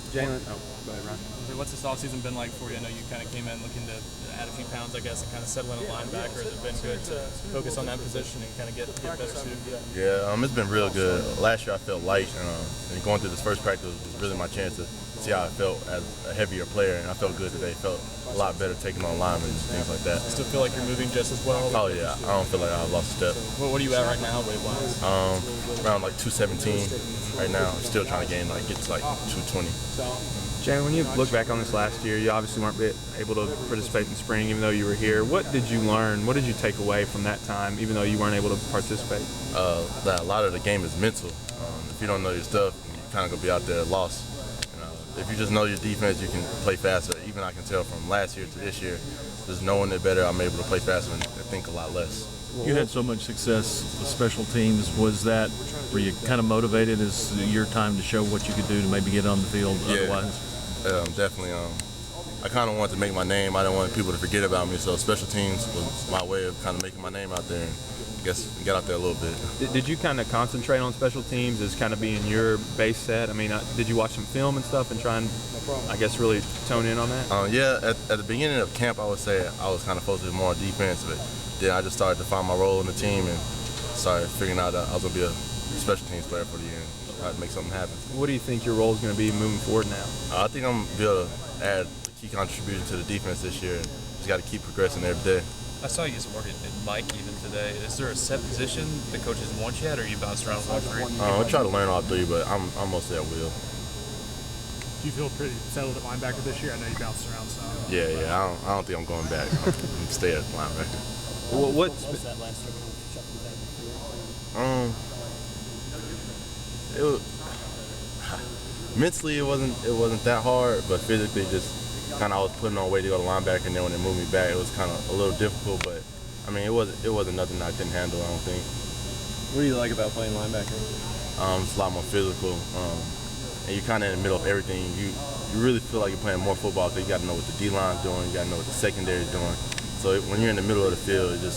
Jalen, oh, go ahead, Ryan. What's this offseason been like for you? I know you kind of came in looking to add a few pounds, I guess, and kind of settle in at linebacker. Has it been good to focus on that position and kind of get better suited? Yeah, it's been real good. Last year I felt light, and going through this first practice was really my chance to see how I felt as a heavier player, and I felt good today. Felt a lot better taking on linemen and things like that. Still feel like you're moving just as well? Oh yeah, I don't feel like I lost a step. What are you at right now, weight-wise? Around like 217 right now. I'm still trying to get to like 220. Jalen, when you look back on this last year, you obviously weren't able to participate in spring even though you were here. What did you learn? What did you take away from that time even though you weren't able to participate? That a lot of the game is mental. If you don't know your stuff, you're kind of going to be out there lost. If you just know your defense, you can play faster. Even I can tell from last year to this year, just knowing it better, I'm able to play faster and think a lot less. You had so much success with special teams. Were you kind of motivated as your time to show what you could do to maybe get on the field otherwise? Definitely. I kind of wanted to make my name. I didn't want people to forget about me, so special teams was my way of kind of making my name out there and I guess get out there a little bit. Did you kind of concentrate on special teams as kind of being your base set? I mean, did you watch some film and stuff and try and, I guess, really tone in on that? Yeah, at the beginning of camp, I would say I was kind of focused more on defense, but then I just started to find my role in the team and started figuring out that I was going to be a special teams player for the year and try to make something happen. What do you think your role is going to be moving forward now? I think I'm going to be able to add a key contribution to the defense this year. Just got to keep progressing every day. I saw you get some work at Mike even today. Is there a set position the coaches want you at, or you bounce around with all three? I try to learn all three, but I'm mostly at will. Do you feel pretty settled at linebacker this year? I know you bounced around some. Yeah. I don't think I'm going back. I'm stay at linebacker. What was that last year? It was mentally it wasn't that hard, but physically just kind of I was putting on weight to go to linebacker, and then when they moved me back, it was kind of a little difficult. But I mean, it wasn't nothing I couldn't handle. I don't think. What do you like about playing linebacker? It's a lot more physical, and you're kind of in the middle of everything. You really feel like you're playing more football because you got to know what the D-line's doing, you got to know what the secondary is doing. So when you're in the middle of the field, you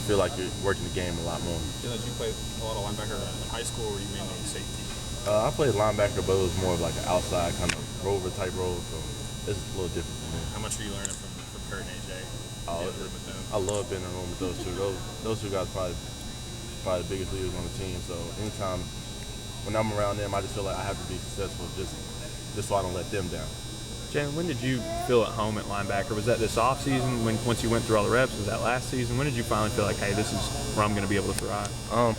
feel like you're working the game a lot more. Did you play a lot of linebacker in high school, or were you mainly safety? I played linebacker, but it was more of like an outside kind of rover type role, so it's a little different for me. How much are you learning from Kurt and AJ? I love being in the room with those two. Those two guys probably the biggest leaders on the team. So anytime when I'm around them, I just feel like I have to be successful just so I don't let them down. Jalen, when did you feel at home at linebacker? Was that this off season once you went through all the reps? Was that last season? When did you finally feel like, hey, this is where I'm going to be able to thrive?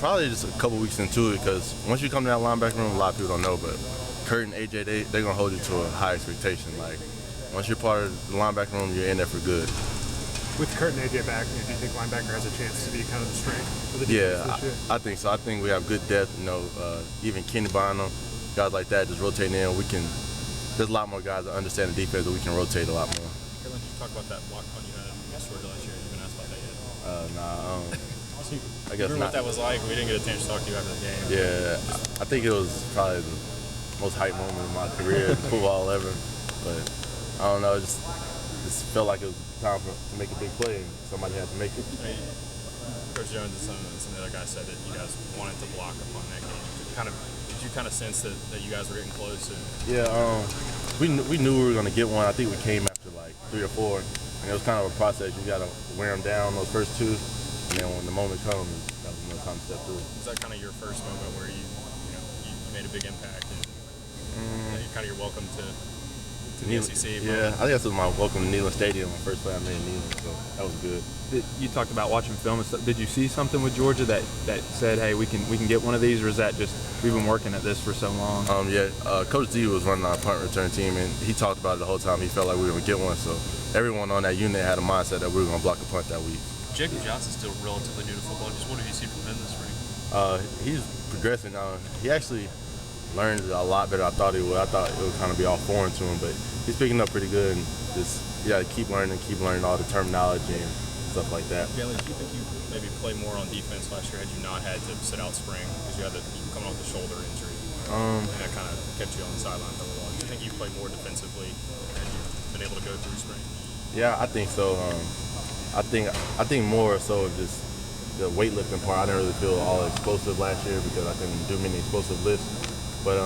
Probably just a couple weeks into it, because once you come to that linebacker room, a lot of people don't know, but Kurt and AJ, they're going to hold you to a high expectation. Like, once you're part of the linebacker room, you're in there for good. With Kurt and AJ back, do you think linebacker has a chance to be kind of the strength of the defense this year? I think so. I think we have good depth. Even Kenny Bonham, guys like that, just rotating in. There's a lot more guys that understand the defense that we can rotate a lot more. Jalen, did you talk about that block punt you had against Georgia last year? You've been asked about that yet? I guess remember not. what that was like? We didn't get a chance to talk to you after the game. Yeah, I think it was probably the most hype moment of my career in football ever. But I don't know, it just felt like it was time to make a big play, and somebody had to make it. Coach Jones and some of the other guys said that you guys wanted to block upon that game. Did you kind of sense that you guys were getting close? Yeah, we knew we were going to get one. I think we came after like 3 or 4, and it was kind of a process. You got to wear them down those first 2, and then when the moment comes, that was no time to step through. Was that kind of your first moment where you made a big impact, and kind of your welcome to the SEC? Yeah, I think that's my welcome to Neyland Stadium. My first play I made in Neyland, so that was good. You talked about watching film and stuff. Did you see something with Georgia that said, hey, we can get one of these, or is that just we've been working at this for so long? Coach Z was running our punt return team, and he talked about it the whole time. He felt like we were going to get one, so everyone on that unit had a mindset that we were going to block a punt that week. Jacob Johnson's still relatively new to football. Just what have you seen from him this spring? He's progressing now. He actually learned a lot better than I thought he would. I thought it would kind of be all foreign to him, but he's picking up pretty good, and just keep learning all the terminology and stuff like that. Jalen, do you think you maybe play more on defense last year had you not had to sit out spring because you coming off the shoulder injury, and that kind of kept you on the sideline for a while? Do you think you play more defensively had you been able to go through spring? Yeah, I think so. I think more so of just the weightlifting part. I didn't really feel all explosive last year because I couldn't do many explosive lifts. But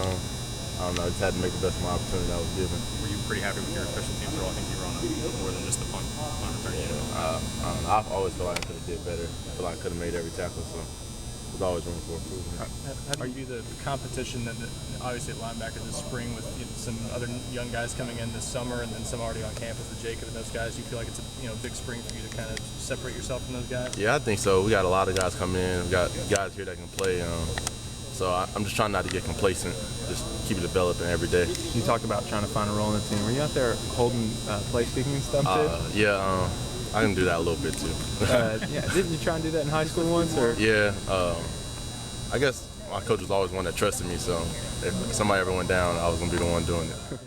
I don't know, I just had to make the best of my opportunity that I was given. Were you pretty happy with your special teams role? I think you were on more than just the punt return unit. I don't know, I've always felt like I could have did better. I feel like I could have made every tackle, so there's always room for improvement. How do you view the competition that obviously at linebacker this spring with some other young guys coming in this summer and then some already on campus with Jacob and those guys? Do you feel like it's a big spring for you to kind of separate yourself from those guys? Yeah, I think so. We got a lot of guys coming in. We got guys here that can play. So I'm just trying not to get complacent. Just keep it developing every day. You talked about trying to find a role in the team. Were you out there holding play speaking and stuff too? Yeah, I can do that a little bit too. Yeah, didn't you try and do that in high school once? Or? Yeah, I guess my coach was always one that trusted me. So if somebody ever went down, I was gonna be the one doing it.